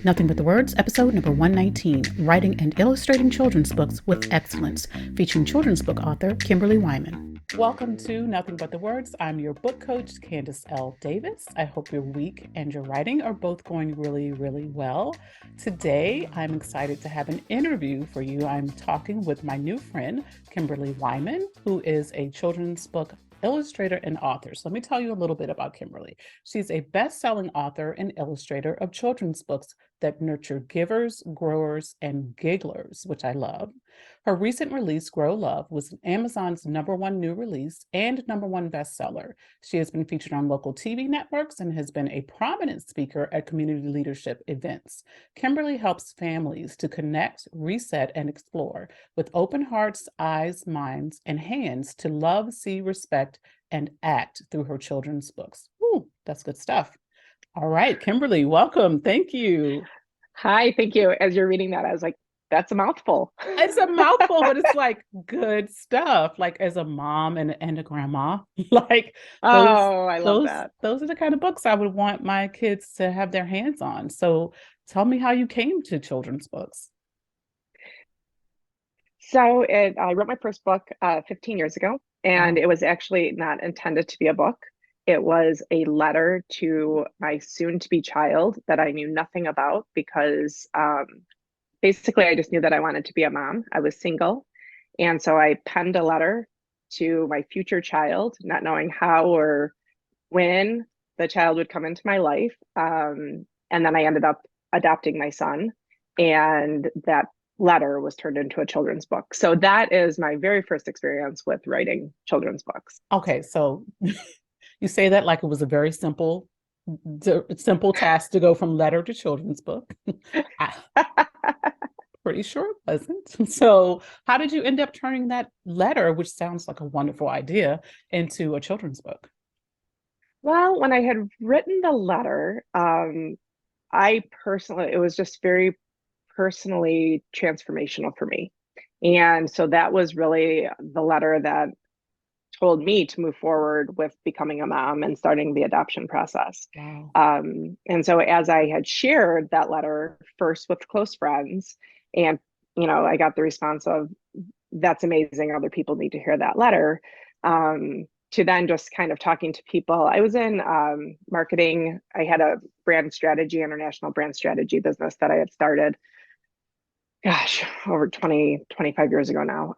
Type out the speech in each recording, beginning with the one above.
Nothing But the Words, episode number 119, Writing and Illustrating Children's Books with Excellence, featuring children's book author Kimberly Wyman. Welcome to Nothing But the Words. I'm your book coach, Candace L. Davis. I hope your week and your writing are both going really, really well. Today, I'm excited to have an interview for you. I'm talking with my new friend, Kimberly Wyman, who is a children's book illustrator and author. So let me tell you a little bit about Kimberly. She's a best-selling author and illustrator of children's books that nurture givers, growers, and gigglers, which I love. Her recent release, Grow Love, was Amazon's #1 new release and #1 bestseller. She has been featured on local TV networks and has been a prominent speaker at community leadership events. Kimberly helps families to connect, reset, and explore with open hearts, eyes, minds, and hands to love, see, respect, and act through her children's books. Ooh, that's good stuff. All right, Kimberly, welcome. Thank you. Hi, thank you. As you're reading that, I was like, that's a mouthful. It's a mouthful, but it's like good stuff. Like as a mom and a grandma, like those Oh, I love those that. those are the kind of books I would want my kids to have their hands on. So tell me how you came to children's books. I wrote my first book 15 years ago, and Wow. it was actually not intended to be a book. It was a letter to my soon-to-be child that I knew nothing about because basically I just knew that I wanted to be a mom. I was single, and so I penned a letter to my future child, not knowing how or when the child would come into my life. And then I ended up adopting my son, and that letter was turned into a children's book. So that is my very first experience with writing children's books. Okay, so you say that like it was a very simple task to go from letter to children's book. I'm pretty sure it wasn't. So how did you end up turning that letter, which sounds like a wonderful idea, into a children's book? Well, when I had written the letter, it was just very personally transformational for me. And so that was really the letter that told me to move forward with becoming a mom and starting the adoption process. Wow. And so as I had shared that letter first with close friends, and I got the response of, that's amazing, other people need to hear that letter. To then just kind of talking to people. I was in marketing. I had a international brand strategy business that I had started, gosh, over 25 years ago now.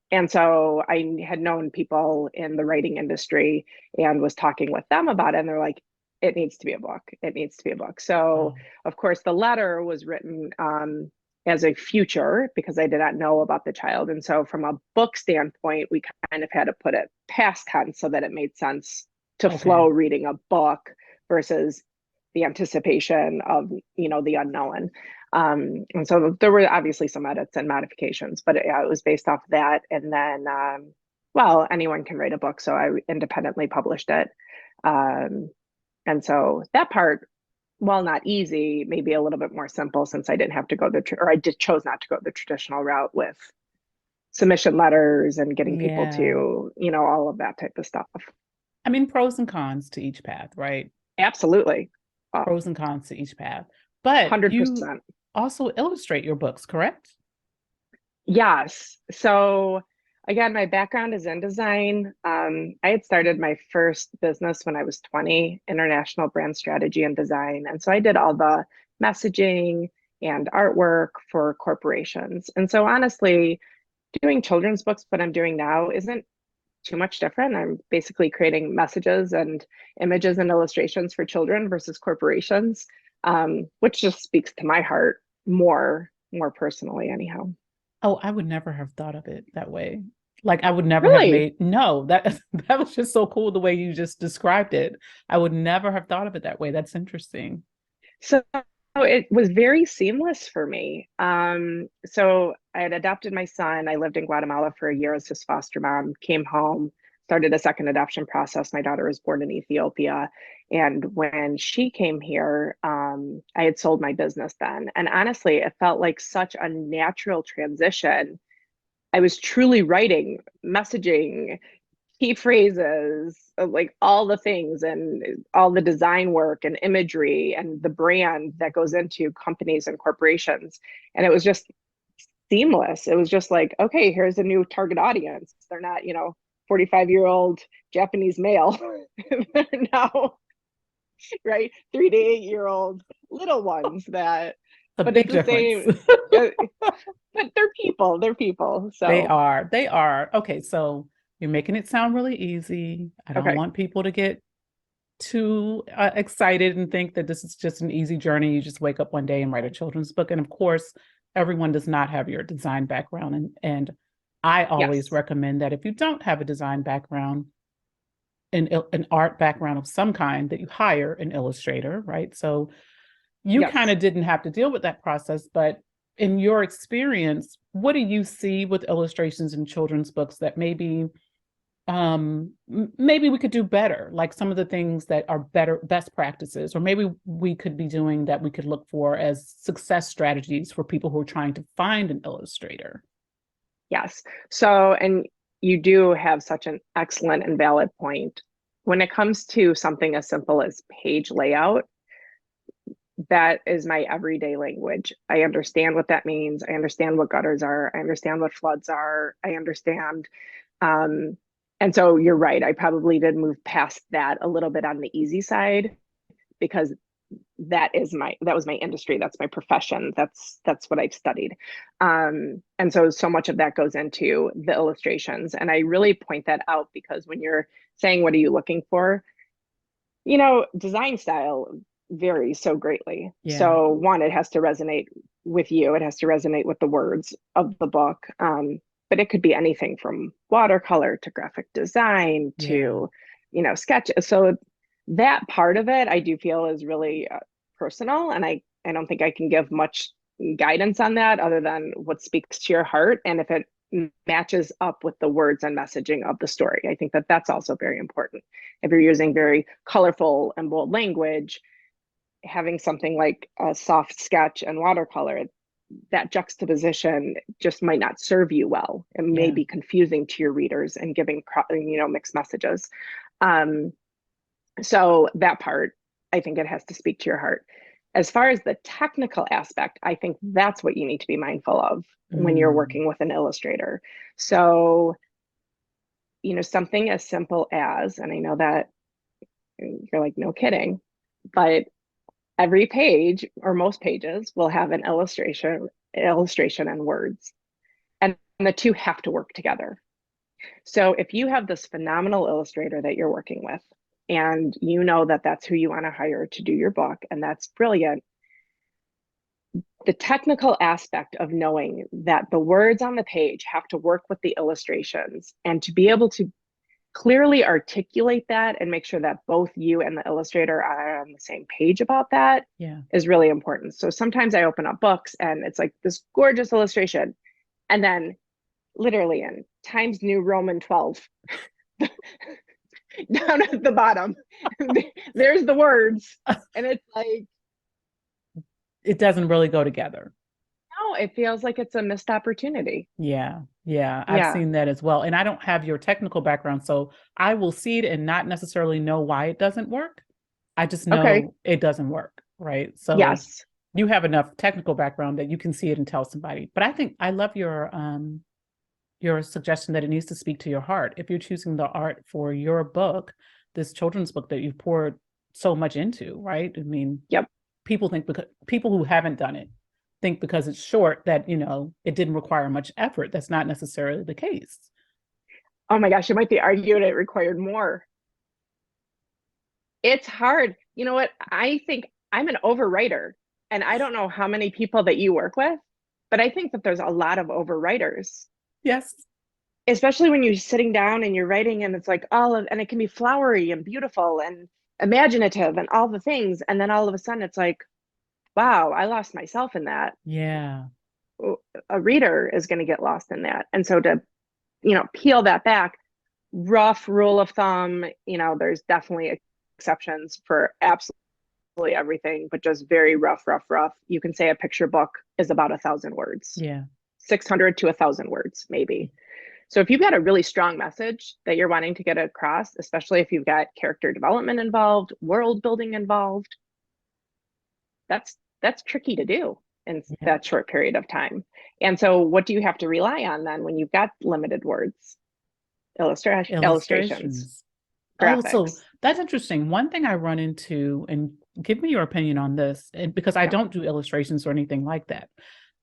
And so I had known people in the writing industry and was talking with them about it. And they're like, it needs to be a book. It needs to be a book. So, Wow. of course, the letter was written as a future because I did not know about the child. And so, from a book standpoint, we kind of had to put it past tense so that it made sense to Okay. flow reading a book versus the anticipation of, the unknown. And so there were obviously some edits and modifications, but yeah, it was based off that. And then, well, anyone can write a book, so I independently published it. Um, and so that part, while not easy, maybe a little bit more simple since I didn't have to go or I did chose not to go the traditional route with submission letters and getting people Yeah. to, all of that type of stuff. I mean, pros and cons to each path, right? Absolutely. Pros and cons to each path. But you 100%. also illustrate your books, correct? Yes. So again, my background is in design. I had started my first business when I was 20, international brand strategy and design. And so I did all the messaging and artwork for corporations. And so honestly, doing children's books, what I'm doing now isn't too much different. I'm basically creating messages and images and illustrations for children versus corporations, which just speaks to my heart more personally anyhow. Oh, I would never have thought of it that way. Like I would never have Really? made, no, that that was just so cool the way you just described it. I would never have thought of it that way. That's interesting. So it was very seamless for me. So I had adopted my son. I lived in Guatemala for a year as his foster mom, came home, started a second adoption process. My daughter was born in Ethiopia. And when she came here, I had sold my business then. And honestly, it felt like such a natural transition. I was truly writing, messaging, key phrases, like all the things and all the design work and imagery and the brand that goes into companies and corporations. And it was just seamless. It was just like, okay, here's a new target audience. They're not, 45-year-old Japanese male. They're now, right, 3 to 8-year-old little ones that, A but it's big the difference. same. uh, but they're people. They're people. They So, are. They are. Okay, so you're making it sound really easy. I don't okay. want people to get too excited and think that this is just an easy journey. You just wake up one day and write a children's book. And of course, everyone does not have your design background. And I always Yes. recommend that if you don't have a design background, an art background of some kind, that you hire an illustrator, right? So you kind Yes. of didn't have to deal with that process, but in your experience, what do you see with illustrations in children's books that maybe we could do better, like some of the things that are better best practices, or maybe we could be doing that we could look for as success strategies for people who are trying to find an illustrator? Yes. So, and you do have such an excellent and valid point. When it comes to something as simple as page layout, that is my everyday language. I understand what that means. I understand what gutters are. I understand what floods are. I understand. Um, and so you're right. I probably did move past that a little bit on the easy side because that was my industry. That's my profession. That's what I've studied. And so much of that goes into the illustrations. And I really point that out because when you're saying, what are you looking for? Design style varies so greatly. Yeah, So one, it has to resonate with you. It has to resonate with the words of the book. But it could be anything from watercolor to graphic design yeah, to, sketch. So that part of it, I do feel is really personal. And I don't think I can give much guidance on that other than what speaks to your heart. And if it matches up with the words and messaging of the story, I think that that's also very important. If you're using very colorful and bold language, having something like a soft sketch and watercolor, that juxtaposition just might not serve you well. It may yeah. be confusing to your readers and giving mixed messages. Um, so that part, I think it has to speak to your heart. As far as the technical aspect, I think that's what you need to be mindful of when you're Mm, working with an illustrator. So, something as simple as, and I know that you're like, no kidding, but every page or most pages will have an illustration and words. And the two have to work together. So if you have this phenomenal illustrator that you're working with, and you know that that's who you want to hire to do your book, and that's brilliant, the technical aspect of knowing that the words on the page have to work with the illustrations and to be able to clearly articulate that and make sure that both you and the illustrator are on the same page about that yeah. is really important. So sometimes I open up books and it's like this gorgeous illustration. And then literally in Times New Roman 12, down at the bottom, there's the words. And it's like, It doesn't really go together. no, it feels like it's a missed opportunity. Yeah, yeah, I've Yeah. seen that as well. And I don't have your technical background, so I will see it and not necessarily know why it doesn't work. I just Okay. know it doesn't work, right? So Yes. you have enough technical background that you can see it and tell somebody. But I think I love your suggestion that it needs to speak to your heart. If you're choosing the art for your book, this children's book that you've poured so much into, right? I mean, Yep. people think because people who haven't done it think because it's short that, it didn't require much effort. That's not necessarily the case. Oh my gosh, it might be argued it required more. It's hard. You know what? I think I'm an overwriter, and I don't know how many people that you work with, but I think that there's a lot of overwriters, Yes. especially when you're sitting down and you're writing, and it's like and it can be flowery and beautiful and imaginative and all the things. And then all of a sudden it's like, wow, I lost myself in that. Yeah. A reader is going to get lost in that. And so to, peel that back, rough rule of thumb, there's definitely exceptions for absolutely everything, but just very rough. You can say a picture book is about 1,000 words, Yeah. 600 to 1,000 words, maybe. So if you've got a really strong message that you're wanting to get across, especially if you've got character development involved, world building involved, that's tricky to do in Yeah. that short period of time. And so what do you have to rely on then when you've got limited words? Illustrations, Illustrations. Oh, so graphics. that's interesting. One thing I run into, and give me your opinion on this, and because I Yeah. don't do illustrations or anything like that.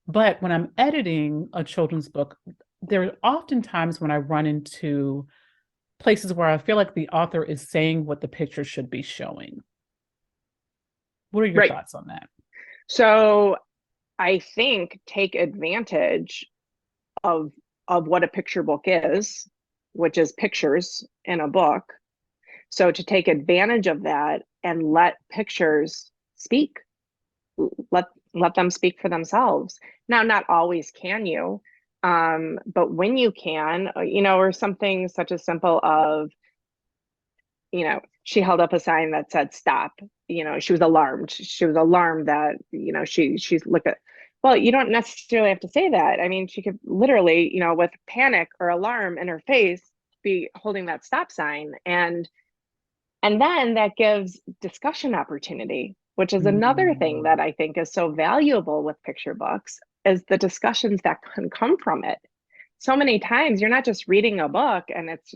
But when I'm editing a children's book, there are often times when I run into places where I feel like the author is saying what the picture should be showing. What are your Right. thoughts on that? So I think take advantage of what a picture book is, which is pictures in a book. So to take advantage of that and let pictures speak, let let them speak for themselves. Now, not always can you, but when you can, or something such as simple of, she held up a sign that said stop. She was alarmed. She was alarmed that, she's look at, well, you don't necessarily have to say that. I mean, she could literally, with panic or alarm in her face, be holding that stop sign. And then that gives discussion opportunity, which is another thing Mm, that I think is so valuable with picture books, is the discussions that can come from it. So many times you're not just reading a book and it's,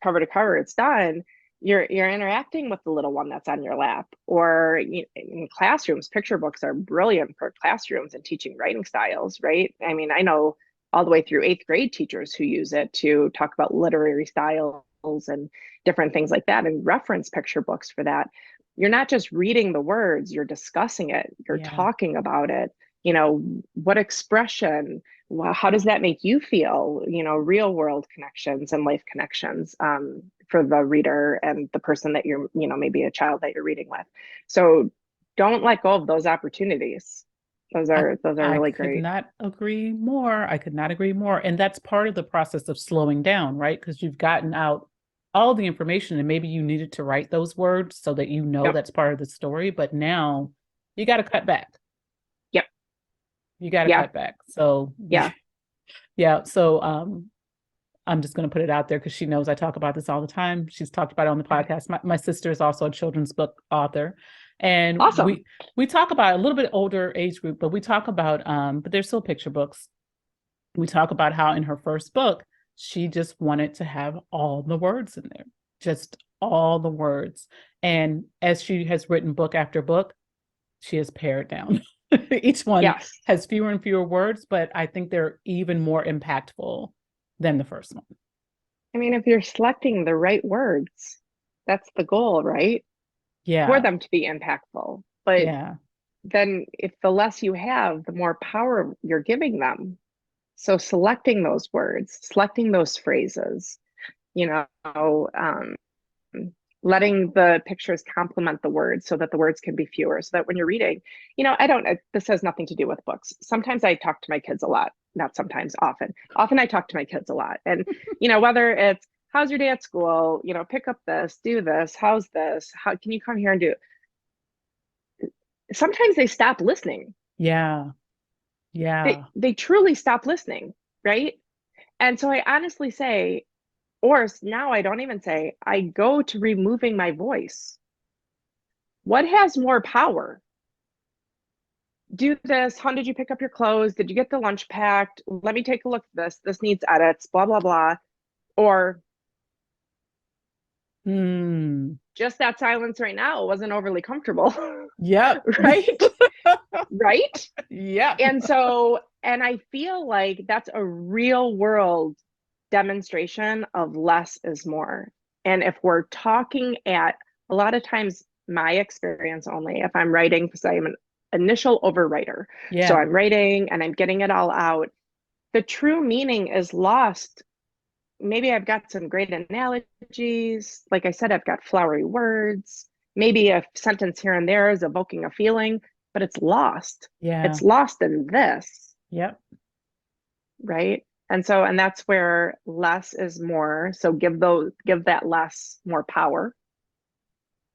cover to cover, it's done. You're interacting with the little one that's on your lap. Or in classrooms, picture books are brilliant for classrooms and teaching writing styles, right? I mean, I know all the way through eighth grade teachers who use it to talk about literary styles and different things like that, and reference picture books for that. You're not just reading the words, you're discussing it, you're yeah. talking about it. What expression, how does that make you feel? Real world connections and life connections, for the reader and the person that you're, maybe a child that you're reading with. So don't let go of those opportunities. those I are those are I really could great. not agree more. I could not agree more. And that's part of the process of slowing down, right? Because you've gotten out all the information and maybe you needed to write those words so that you know Yep. that's part of the story. But now you got to cut back. Yep. You got to Yeah. cut back. So Yeah. yeah. So I'm just going to put it out there because she knows I talk about this all the time. She's talked about it on the Okay. podcast. My sister is also a children's book author. And Awesome. we talk about a little bit older age group, but we talk about but they're still picture books. We talk about how in her first book, she just wanted to have all the words in there, just all the words. And as she has written book after book, she has pared down. Each one Yes. has fewer and fewer words, but I think they're even more impactful than the first one. I mean, if you're selecting the right words, that's the goal, right? For Yeah. them to be impactful. But Yeah. then if the less you have, the more power you're giving them. So selecting those words, selecting those phrases, you know, um, letting the pictures complement the words so that the words can be fewer. So that when you're reading, I don't, this has nothing to do with books. Sometimes I talk to my kids a lot, not sometimes, often I talk to my kids a lot. And, whether it's, how's your day at school? Pick up this, do this, how's this? How can you come here and do it? Sometimes they stop listening. Yeah. They Yeah. they truly stop listening, right? And so I honestly say, or now I don't even say, I go to removing my voice. What has more power? Do this. How did you pick up your clothes? Did you get the lunch packed? Let me take a look at this. This needs edits, blah, blah, blah. Or Hmm. just that silence right now wasn't overly comfortable, Yep. right? Right. Yep. And I feel like that's a real world demonstration of less is more. And if we're talking at, a lot of times, my experience only, if I'm writing, because I am an initial overwriter. So Yeah. I'm writing and I'm getting it all out. The true meaning is lost. Maybe I've got some great analogies. Like I said, I've got flowery words. Maybe a sentence here and there is evoking a feeling, but it's lost. Yeah. It's lost in this, Yep. right? And that's where less is more. So give that less more power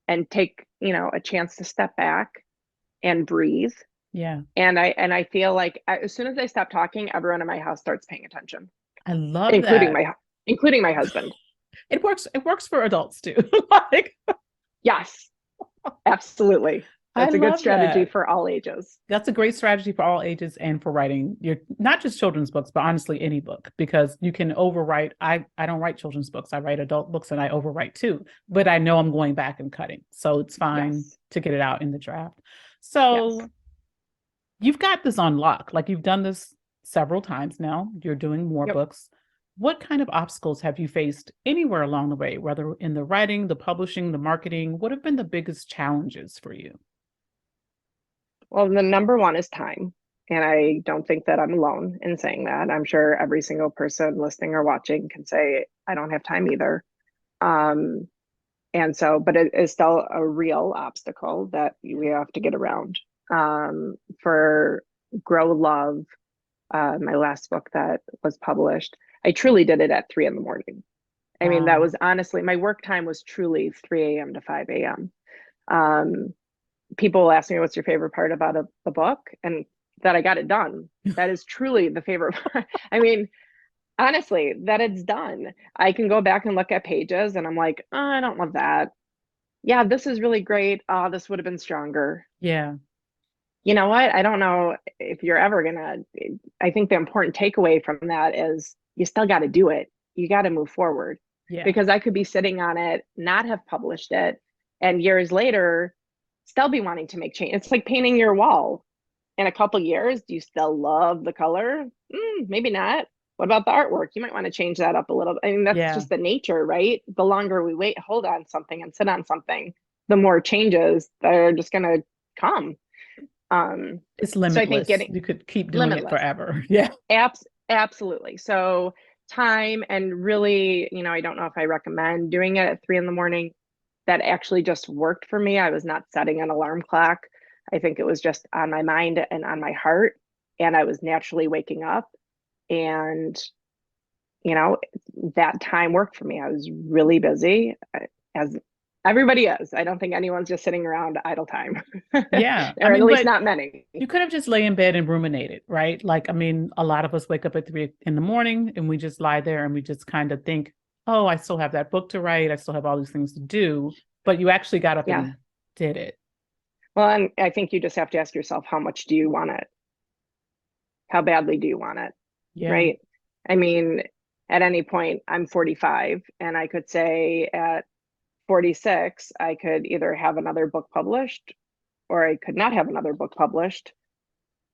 and take, a chance to step back and breathe. Yeah. And I feel like as soon as I stop talking, everyone in my house starts paying attention. I love including that. my husband. It works for adults too. Like, Yes, absolutely. I That's a good love strategy that. for all ages. That's a great strategy for all ages and for writing your not just children's books, but honestly any book because you can overwrite. I don't write children's books. I write adult books and I overwrite too. But I know I'm going back and cutting. So it's fine Yes. to get it out in the draft. Yes. So you've got this on lock. Like you've done this several times now. You're doing more Yep. books. What kind of obstacles have you faced anywhere along the way, whether in the writing, the publishing, the marketing? What have been the biggest challenges for you? Well, the number one is time. And I don't think that I'm alone in saying that. I'm sure every single person listening or watching can say, I don't have time either. Um, and so, but it is still a real obstacle that we have to get around. For Grow Love, my last book that was published, I truly did it at 3 in the morning. I mean, that Wow. was honestly, my work time was truly 3 a.m. to 5 a.m. Um, People ask me what's your favorite part about a book, and that I got it done. That is truly the favorite part. I mean, honestly, that it's done. I can go back and look at pages and I'm like, oh, I don't love that. Yeah, this is really great. Oh, this would have been stronger. Yeah. You know what? I don't know if you're ever gonna, I think the important takeaway from that is you still got to do it. You got to move forward, Yeah. because I could be sitting on it, not have published it, and years later still be wanting to make change. It's like painting your wall. In a couple years, do you still love the color? Maybe not. What about the artwork? You might want to change that up a little. I mean, that's Yeah. just the nature, right? The longer we wait, hold on something and sit on something, the more changes that are just going to come. It's So I think limitless. getting You could keep doing it limitless, forever. Yeah. absolutely. So time, and really, I don't know if I recommend doing it at 3 in the morning. That actually just worked for me. I was not setting an alarm clock. I think it was just on my mind and on my heart. And I was naturally waking up. And, you know, that time worked for me. I was really busy, as everybody is. I don't think anyone's just sitting around idle time, Yeah. I or at mean, least but not many. you could have just lay in bed and ruminated, right? Like, I mean, a lot of us wake up at 3 in the morning and we just lie there and we just kind of think, oh, I still have that book to write. I still have all these things to do. But you actually got up Yeah. and did it. Well, and I think you just have to ask yourself, how much do you want it? How badly do you want it? Yeah. Right. I mean, at any point, I'm 45, and I could say at 46, I could either have another book published or I could not have another book published,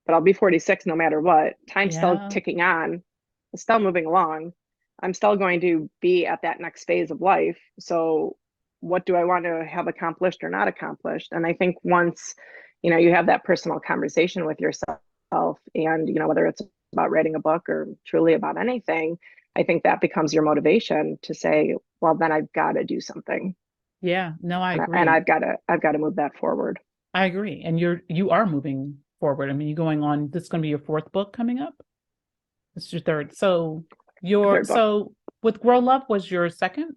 but I'll be 46 no matter what. Time's still Yeah. ticking on, it's still moving along. I'm still going to be at that next phase of life. So, what do I want to have accomplished or not accomplished? And I think once, you have that personal conversation with yourself, and, whether it's about writing a book or truly about anything, I think that becomes your motivation to say, well, then I've got to do something. Yeah. No, I And agree. I've got to move that forward. I agree. And you are moving forward. I mean, you're going on, this is going to be your fourth book coming up. This is your third. So Third book. with Grow Love was your second.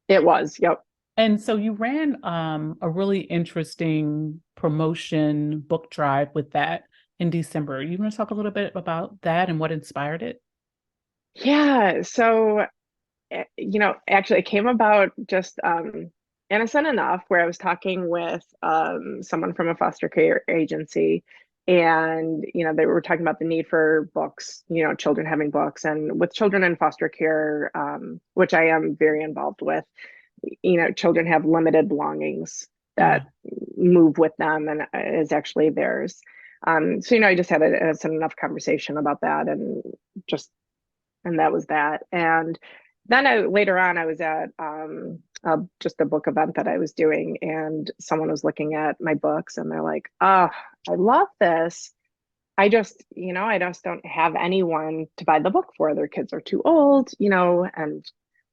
It was. Yep. And so you ran a really interesting promotion book drive with that in December. You want to talk a little bit about that and what inspired it? Yeah. So, actually, it came about just innocent enough, where I was talking with someone from a foster care agency. And, they were talking about the need for books, children having books. And with children in foster care, which I am very involved with, children have limited belongings Yeah. that move with them and is actually theirs. So, I just had enough conversation about that, and just, and that was that. And then later on, I was at just a book event that I was doing, and someone was looking at my books, and they're like, "Oh, I love this. I just don't have anyone to buy the book for. Their kids are too old, and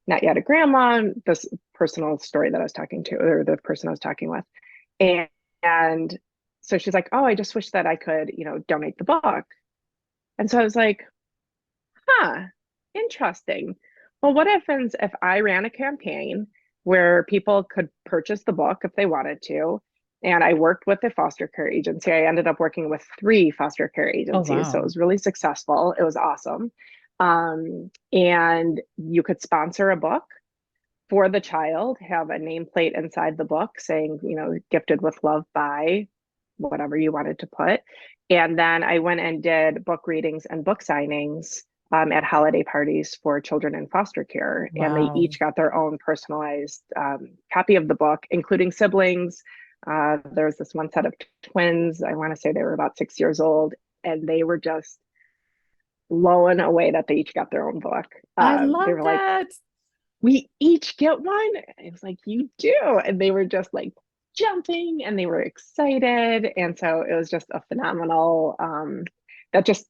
not yet a grandma." This personal story that I was talking to, or the person I was talking with, and so she's like, "Oh, I just wish that I could, donate the book." And so I was like, huh, interesting. Well, what happens if I ran a campaign where people could purchase the book if they wanted to? And I worked with a foster care agency. I ended up working with 3 foster care Oh, agencies. So it wow. was really successful. It was awesome. And you could sponsor a book for the child, have a nameplate inside the book saying, gifted with love by whatever you wanted to put. And then I went and did book readings and book signings at holiday parties for children in foster care. And they Wow. each got their own personalized copy of the book, including siblings. There was this one set of twins. I want to say they were about 6 years old, and they were just blown away that they each got their own book. I They love were like, that. we each get one. It was like, you do. And they were just like jumping and they were excited. And so it was just a phenomenal, that just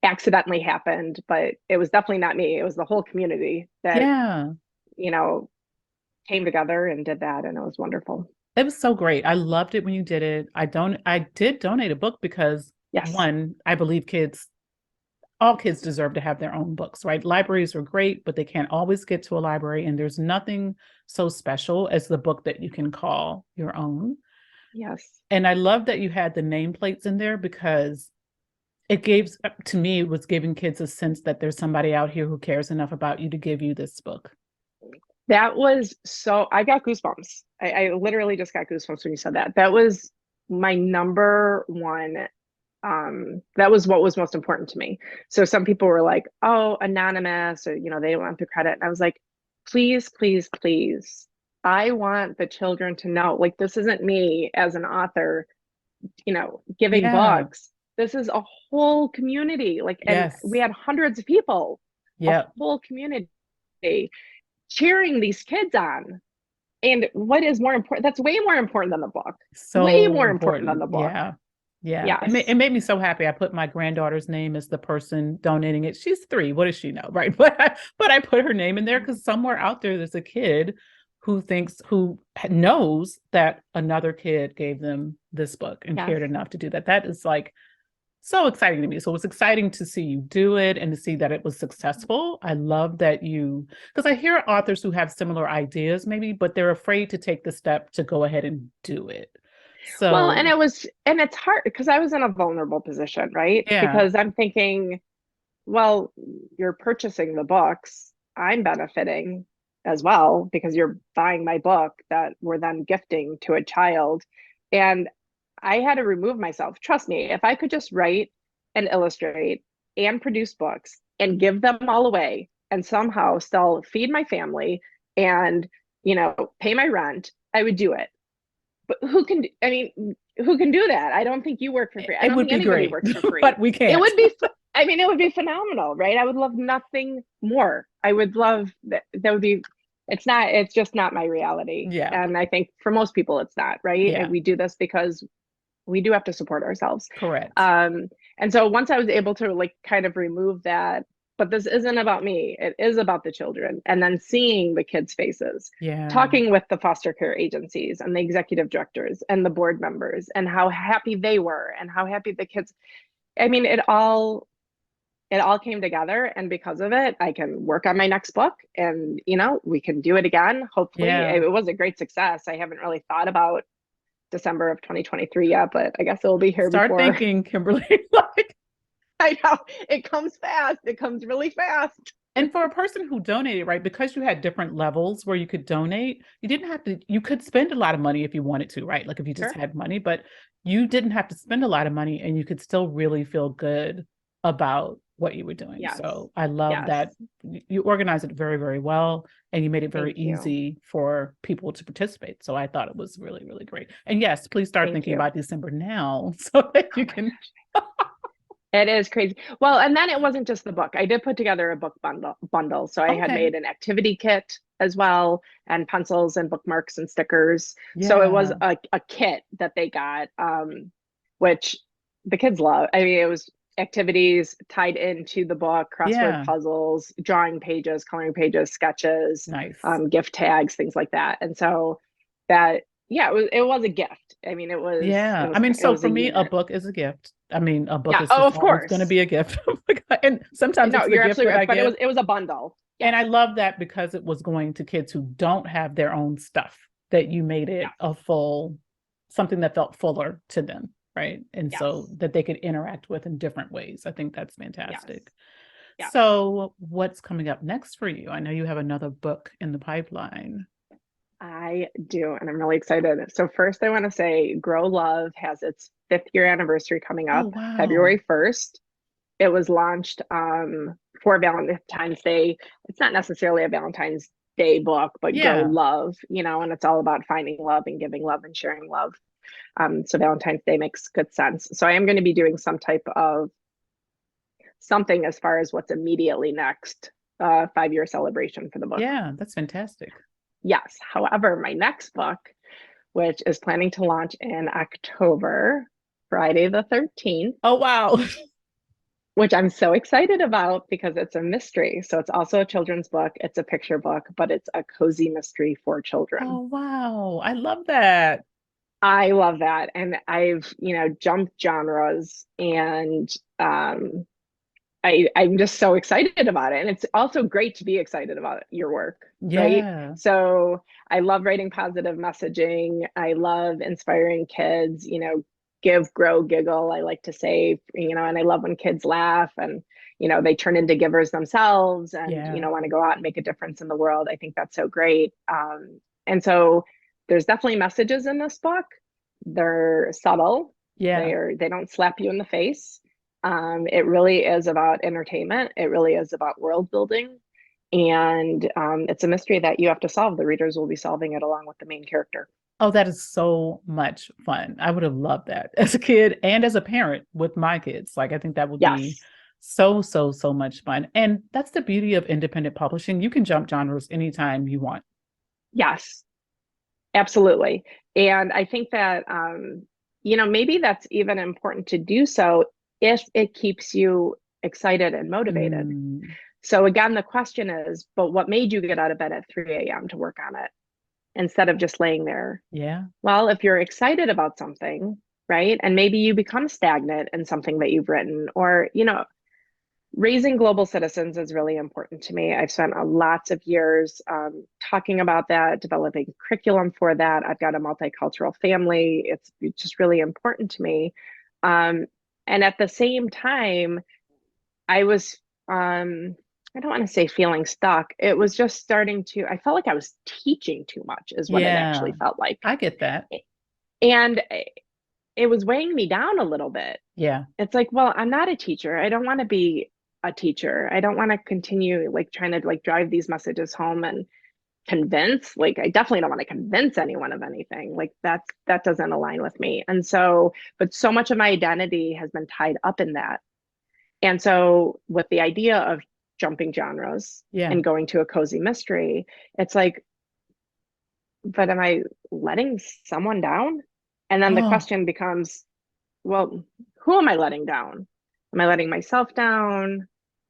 accidentally happened, but it was definitely not me. It was the whole community that, Yeah. you know, came together and did that. And it was wonderful. It was so great. I loved it when you did it. I did donate a book because Yes. one, I believe all kids deserve to have their own books, right? Libraries are great, but they can't always get to a library. And there's nothing so special as the book that you can call your own. Yes. And I love that you had the nameplates in there because it gave, to me, it was giving kids a sense that there's somebody out here who cares enough about you to give you this book. That was so, I got goosebumps. I literally just got goosebumps when you said that. That was my number one. That was what was most important to me. So some people were like, oh, anonymous, or, they don't want the credit. And I was like, please, please, please. I want the children to know, like, this isn't me as an author, giving Yeah. books. This is a whole community. Like, and we Yes. had hundreds of people, a Yep. whole community cheering these kids on. And what is more important? That's way more important than the book. Way So more important than important. the book. Yeah. Yeah. It Yes. made me so happy. I put my granddaughter's name as the person donating it. She's 3. What does she know? Right. But I put her name in there because somewhere out there's a kid who knows that another kid gave them this book and Yes. cared enough to do that. That is like so exciting to me. So it was exciting to see you do it and to see that it was successful. I love that because I hear authors who have similar ideas maybe, but they're afraid to take the step to go ahead and do it. Well, So and it's hard because I was in a vulnerable position, right? yeah, Because I'm thinking, well, you're purchasing the books. I'm benefiting as well because you're buying my book that we're then gifting to a child. And I had to remove myself. Trust me, if I could just write and illustrate and produce books and give them all away and somehow still feed my family and, pay my rent, I would do it. But I mean, who can do that? I don't think you work for free. I it don't would think be anybody great, works for but free. we It can't. would be, I mean, it would be phenomenal, right? I would love nothing more. I would love that. That would be, it's just not my reality. Yeah, And I think for most people, it's not, right? And yeah, we do this because we do have to support ourselves. correct. And so once I was able to like kind of remove that, but this isn't about me, it is about the children. And then seeing the kids' faces, Yeah, talking with the foster care agencies and the executive directors and the board members and how happy they were and how happy the kids. I mean, it all came together, and because of it I can work on my next book, and we can do it again, hopefully. yeah. It was a great success. I haven't really thought about December of 2023 yet, but I guess it'll be here Start before. thinking, Kimberly. Like, I know it comes fast. It comes really fast. and for a person who donated, right, because you had different levels where you could donate, you didn't have to, you could spend a lot of money if you wanted to, right? Like if you just Sure. had money, but you didn't have to spend a lot of money and you could still really feel good about what you were doing. Yes. So I love Yes. that you organized it very, very well and you made it very Thank you. easy for people to participate. So I thought it was really, really great. And yes, please start Thank thinking you. about December now so that Oh you my can. gosh. It is crazy. Well, and then it wasn't just the book. I did put together a book bundle. So I had Okay. made an activity kit as well, and pencils and bookmarks and stickers. So it was Yeah. a kit that they got, which the kids love. I mean, it was activities tied into the book, crossword Yeah. puzzles, drawing pages, coloring pages, sketches, Nice. gift tags, things like that. And so that, yeah, it was a gift. I mean, it was it Yeah. I was mean, it so was for a me, a unit. book is a gift. I mean, a book Yeah. is Oh, just of always going to course. be a gift. And sometimes No, it's the you're gift absolutely that right. I But it was give. it was a bundle. And Yes. I love that because it was going to kids who don't have their own stuff, that you made it Yes. a full, something that felt fuller to them. Right. And so Yes. that they could interact with in different ways. I think that's Yes. fantastic. Yes, So, what's coming up next for you? I know you have another book in the pipeline. I do. And I'm really excited. So, first, I want to say Grow Love has its 5th year anniversary coming Oh, up wow. February 1st. It was launched for Valentine's Day. It's not necessarily a Valentine's Day book, but Grow Yeah. Love, and it's all about finding love and giving love and sharing love. So Valentine's Day makes good sense. So I am going to be doing some type of something as far as what's immediately next, 5 year celebration for the book. Yeah, that's fantastic. Yes. However, my next book, which is planning to launch in October, Friday the 13th, Oh, wow. which I'm so excited about because it's a mystery. So it's also a children's book, it's a picture book, but it's a cozy mystery for children. Oh, wow. I love that. I love that. And I've, jumped genres and I'm just so excited about it. And it's also great to be excited about your work, right? Yeah. So I love writing positive messaging. I love inspiring kids, give, grow, giggle. I like to say, and I love when kids laugh and, they turn into givers themselves and, Yeah. want to go out and make a difference in the world. I think that's so great. And so there's definitely messages in this book. They're subtle. Yeah. They don't slap you in the face. It really is about entertainment. It really is about world building. And it's a mystery that you have to solve. The readers will be solving it along with the main character. Oh, that is so much fun. I would have loved that as a kid and as a parent with my kids. Like, I think that would be Yes, so, so, so much fun. And that's the beauty of independent publishing. You can jump genres anytime you want. yes, absolutely. And I think that, maybe that's even important to do so if it keeps you excited and motivated. Mm, So, again, the question is, but what made you get out of bed at 3 a.m. to work on it instead of just laying there? yeah. Well, if you're excited about something, right? And maybe you become stagnant in something that you've written, or, raising global citizens is really important to me. I've spent lots of years talking about that, developing curriculum for that. I've got a multicultural family. It's just really important to me. Um, and at the same time, I was, I don't want to say feeling stuck. It was just starting to, I felt like I was teaching too much, is what it Yeah. actually felt like. I get that. And it was weighing me down a little bit. Yeah. It's like, well, I'm not a teacher. I don't want to be a teacher. I don't want to continue like trying to like drive these messages home and convince. Like, I definitely don't want to convince anyone of anything. Like, that doesn't align with me. And so, but so much of my identity has been tied up in that. And so with the idea of jumping genres Yeah. and going to a cozy mystery, it's like, but am I letting someone down? And then the Oh, question becomes, well, who am I letting down? Am I letting myself down?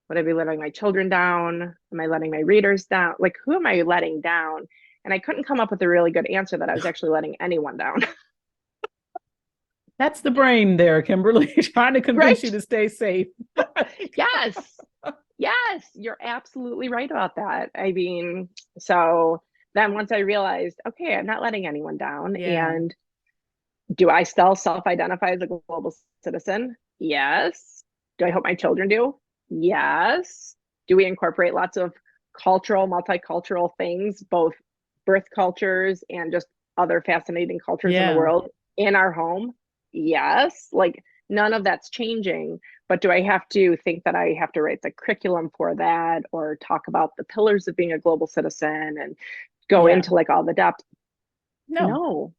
Would I be letting my children down? Am I letting my readers down? Like, who am I letting down? And I couldn't come up with a really good answer that I was actually letting anyone down. that's the brain there, Kimberly, trying to convince you Right? to stay safe. Yes. Yes. You're absolutely right about that. I mean, so then once I realized, okay, I'm not letting anyone down. Yeah. And do I still self identify as a global citizen? Yes. Do I hope my children do? Yes. Do we incorporate lots of cultural, multicultural things, both birth cultures and just other fascinating cultures in the Yeah. world in our home? Yes. Like, none of that's changing. But do I have to think that I have to write the curriculum for that or talk about the pillars of being a global citizen and go Yeah. into like all the depth? No, No,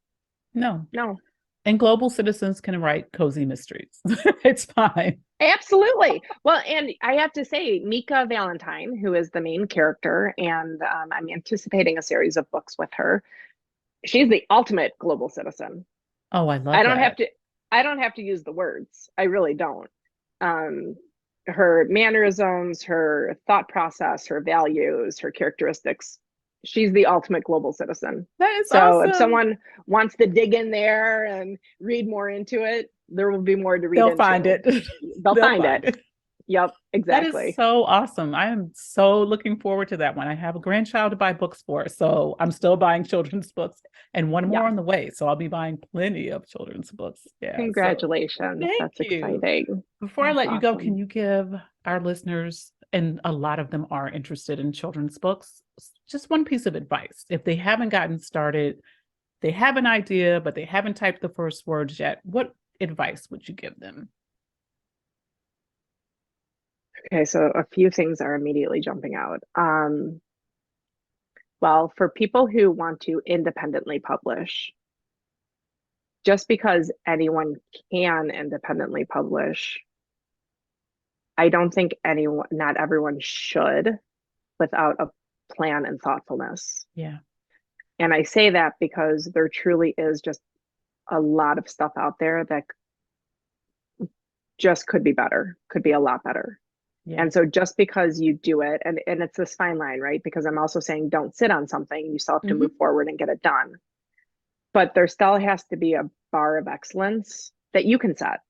no. no. And global citizens can write cozy mysteries. It's fine. Absolutely. Well, and I have to say, Mika Valentine, who is the main character, and I'm anticipating a series of books with her. She's the ultimate global citizen. Oh, I I love don't have that. to. I don't have to use the words. I really don't. Um, Her mannerisms, her thought process, her values, her characteristics. She's the ultimate global citizen. That is So if awesome. someone wants to dig in there and read more into it, there will be more to read They'll find into. it. They'll They'll find find it. it. Yep, That is exactly. so awesome. I am so looking forward to that one. I have a grandchild to buy books for, so I'm still buying children's books and one more Yes. on the way. So I'll be buying plenty of children's books. Yeah. So Congratulations. thank That's you. exciting. Before I That's let you go, can awesome. you give our listeners and a lot of them are interested in children's books, just one piece of advice. If they haven't gotten started, they have an idea, but they haven't typed the first words yet, what advice would you give them? Okay, so a few things are immediately jumping out. Well, for people who want to independently publish, just because anyone can independently publish, I don't think not everyone should without a plan and thoughtfulness. Yeah. And I say that because there truly is just a lot of stuff out there that just could be better, could be a lot better. Yeah. And so just because you do it, and it's this fine line, right? Because I'm also saying don't sit on something, you still have to move forward and get it done. But there still has to be a bar of excellence that you can set,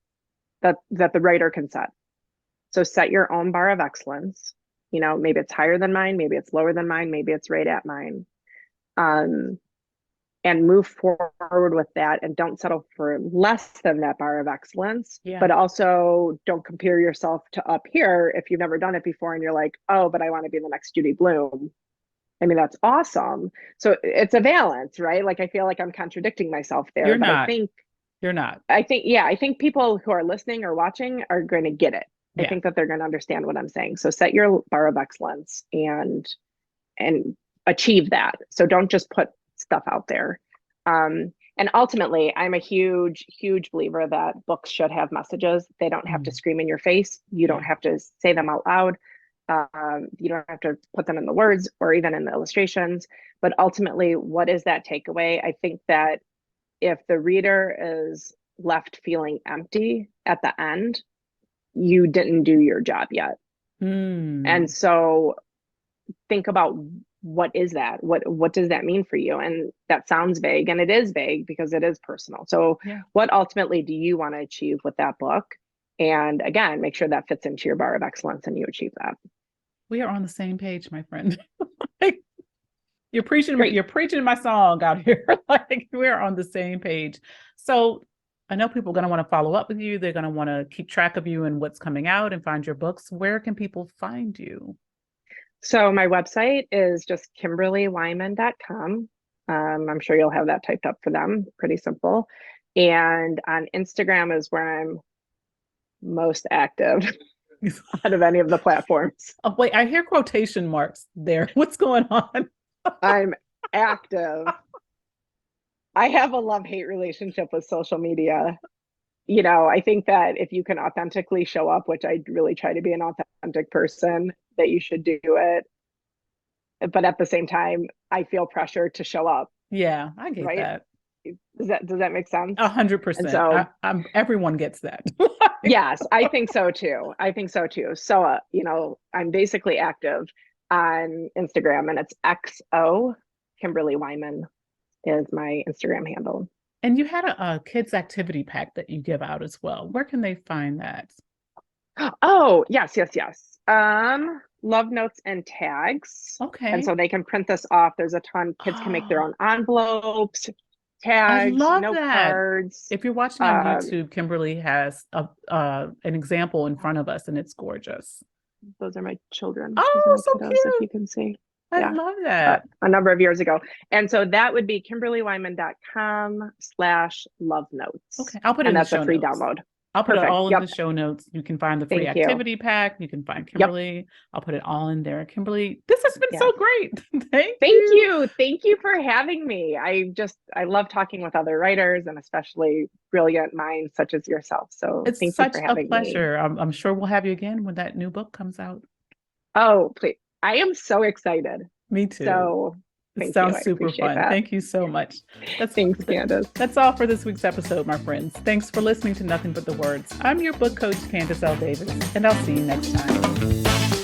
that the writer can set. So set your own bar of excellence. You know, maybe it's higher than mine, maybe it's lower than mine, maybe it's right at mine. And move forward with that, and don't settle for less than that bar of excellence. Yeah. But also don't compare yourself to up here if you've never done it before and you're like, oh, but I want to be the next Judy Blume. I mean, that's awesome. So it's a balance, right? Like, I feel like I'm contradicting myself there. You're but not. I think you're not. I think people who are listening or watching are going to get it. Yeah. I think that they're going to understand what I'm saying. So set your bar of excellence and achieve that. So don't just put stuff out there. And ultimately, I'm a huge, huge believer that books should have messages. They don't have to scream in your face. You don't have to say them out loud. You don't have to put them in the words or even in the illustrations. But ultimately, what is that takeaway? I think that if the reader is left feeling empty at the end, you didn't do your job yet. And so think about, what is that? What does that mean for you? And that sounds vague, and it is vague because it is personal. So what ultimately do you want to achieve with that book? And again, make sure that fits into your bar of excellence and you achieve that. We are on the same page, my friend. You're preaching my song out here. Like, we're on the same page. So I know people are going to want to follow up with you. They're going to want to keep track of you and what's coming out and find your books. Where can people find you? So my website is just kimberlywyman.com. I'm sure you'll have that typed up for them. Pretty simple. And on Instagram is where I'm most active out of any of the platforms. Oh, wait, I hear quotation marks there. What's going on? I'm active. I have a love-hate relationship with social media. You know, I think that if you can authentically show up, which I really try to be an authentic person, that you should do it. But at the same time, I feel pressure to show up. Yeah, I get that. Does that make sense? 100%. So everyone gets that. Yes, I think so too. So, you know, I'm basically active on Instagram, and it's XO Kimberly Wyman is my Instagram handle. And you had a kids activity pack that you give out as well. Where can they find that? Oh, yes. Love notes and tags. Okay. And so they can print this off. There's a ton. Kids can make their own envelopes, tags, note cards. If you're watching on YouTube, Kimberly has an example in front of us, and it's gorgeous. Those are my children. Oh, so kiddos, cute. if you can see. I love that. A number of years ago. And so that would be kimberlywyman.com/love notes. Okay. I'll put it in the show notes. And that's a free download. I'll put it all in the show notes. You can find the free activity pack. You can find Kimberly. I'll put it all in there. Kimberly, this has been so great. Thank you. Thank you for having me. I love talking with other writers, and especially brilliant minds such as yourself. So it's thank such you for having a pleasure. Me. I'm sure we'll have you again when that new book comes out. Oh, please. I am so excited. Me too. So it sounds super fun. That. Thank you so much. Thanks, Candace. That's all for this week's episode, my friends. Thanks for listening to Nothing But the Words. I'm your book coach, Candace L. Davis, and I'll see you next time.